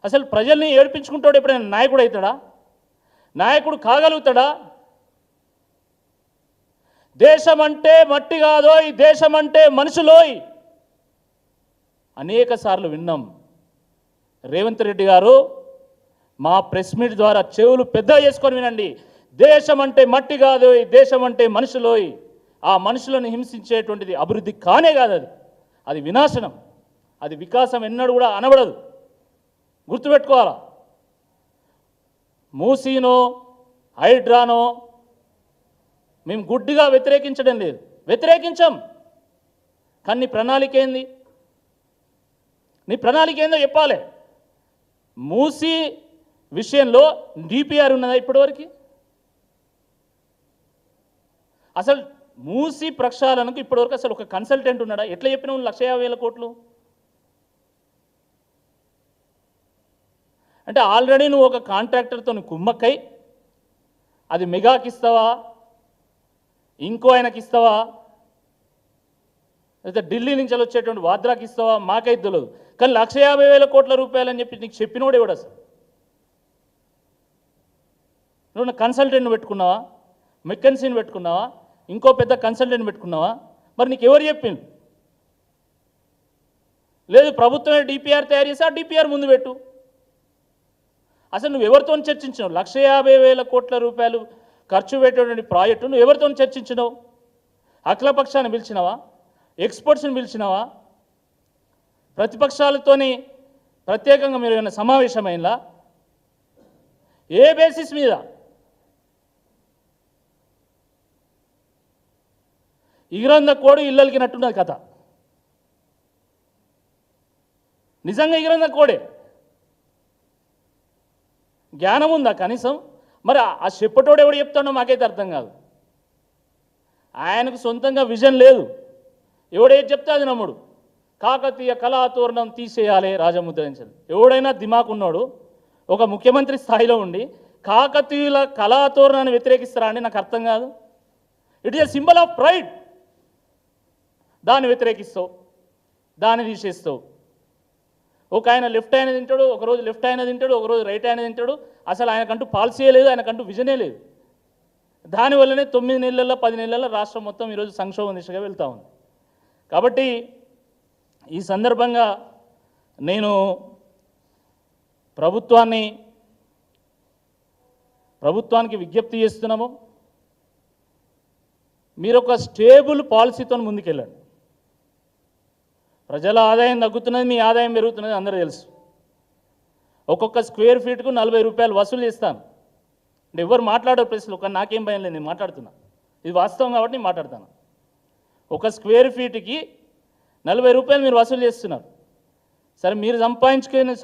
అసలు ప్రజల్ని ఏడిపించుకుంటాడు ఎప్పుడైనా నాయకుడు అవుతాడా? నాయకుడు కాగలుగుతాడా? దేశం అంటే మట్టి కాదోయ్, దేశం అంటే మనుషులోయ్ అనేక సార్లు విన్నాం. రేవంత్ రెడ్డి గారు మా ప్రెస్ మీట్ ద్వారా చెవులు పెద్ద చేసుకొని వినండి. దేశం అంటే మట్టి కాదోయ్, దేశం అంటే మనుషులోయ్. ఆ మనుషులను హింసించేటువంటిది అభివృద్ధి కానే కాదు, అది వినాశనం, అది వికాసం ఎన్నడూ కూడా అనబడదు. గుర్తుపెట్టుకోవాలా. మూసీనో హైడ్రానో మేము గుడ్డిగా వ్యతిరేకించడం లేదు, వ్యతిరేకించం. కానీ నీ ప్రణాళిక ఏంది? నీ ప్రణాళిక ఏందో చెప్పాలి. మూసీ విషయంలో డిపిఆర్ ఉన్నదా ఇప్పటివరకు? అసలు మూసీ ప్రక్షాళనకు ఇప్పటివరకు అసలు ఒక కన్సల్టెంట్ ఉన్నాడా? ఎట్లా చెప్పినావు 1,50,000 కోట్లు అంటే? ఆల్రెడీ నువ్వు ఒక కాంట్రాక్టర్తో కుమ్మక్కై అది మెగాకి ఇస్తావా, ఇంకో ఆయనకి ఇస్తావా, అయితే ఢిల్లీ నుంచి వచ్చేటువంటి వాద్రాకి ఇస్తావా మాకైతే తెలియదు. కానీ 1,50,000 కోట్ల రూపాయలు అని చెప్పి నీకు చెప్పినోడు ఎవడు అసలు? నువ్వు కన్సల్టెంట్ని పెట్టుకున్నావా, మెకెన్సీని పెట్టుకున్నావా, ఇంకో పెద్ద కన్సల్టెంట్ పెట్టుకున్నావా? మరి నీకు ఎవరు చెప్పింది? లేదు ప్రభుత్వమే డిపిఆర్ తయారు చేసి ఆ డిపిఆర్ ముందు పెట్టు. అసలు నువ్వు ఎవరితో చర్చించినావు? 1,50,000 కోట్ల రూపాయలు ఖర్చు పెట్టేటువంటి ప్రాజెక్టు నువ్వు ఎవరితో చర్చించినావు? అఖిలపక్షాన్ని పిలిచినావా? ఎక్స్పర్ట్స్ని పిలిచినావా? ప్రతిపక్షాలతోని ప్రత్యేకంగా మీరు ఏమైనా సమావేశమైందా? ఏ బేసిస్ మీద? ఇగిరంద కోడి ఇళ్ళకి నట్టున్నది కథ. నిజంగా ఇగిరంద కోడే జ్ఞానం ఉందా కనీసం? మరి ఆ చెప్పటోడు ఎవడు చెప్తాడో మాకైతే అర్థం కాదు. ఆయనకు సొంతంగా విజన్ లేదు, ఎవడేది చెప్తే అది నమ్ముడు. కాకతీయ కళాతోరణం తీసేయాలి, రాజముద్రించాలి. ఎవడైనా దిమాకు ఉన్నాడు ఒక ముఖ్యమంత్రి స్థాయిలో ఉండి కాకతీయుల కళాతోరణాన్ని వ్యతిరేకిస్తారా అండి? నాకు అర్థం కాదు. It is a symbol of pride. దాన్ని వ్యతిరేకిస్తావు, దాన్ని తీసేస్తావు. ఒక ఆయన లెఫ్ట్ ఆయన తింటాడు, ఒకరోజు లెఫ్ట్ ఆయన తింటాడు, ఒకరోజు రైట్ ఆయన తింటాడు. అసలు ఆయనకంటూ పాలసీయే లేదు, ఆయనకంటూ విజనే లేదు. దానివల్లనే 9 నెలల్లో 10 నెలల్లో రాష్ట్రం మొత్తం ఈరోజు సంక్షోభం దిశగా వెళ్తూ ఉంది. కాబట్టి ఈ సందర్భంగా నేను ప్రభుత్వానికి విజ్ఞప్తి చేస్తున్నాము, మీరు ఒక స్టేబుల్ పాలసీతో ముందుకెళ్ళండి. ప్రజల ఆదాయం తగ్గుతున్నది, మీ ఆదాయం పెరుగుతున్నది అందరూ తెలుసు. ఒక్కొక్క స్క్వేర్ ఫీట్కు 40 రూపాయలు వసూలు చేస్తాను అంటే ఎవరు మాట్లాడారు ప్రెస్లో, కానీ నాకేం భయం లేదు, నేను మాట్లాడుతున్నా. ఇది వాస్తవం కాబట్టి నేను మాట్లాడతాను. ఒక స్క్వేర్ ఫీట్కి 40 రూపాయలు మీరు వసూలు చేస్తున్నారు. సరే, మీరు సంపాదించుకుని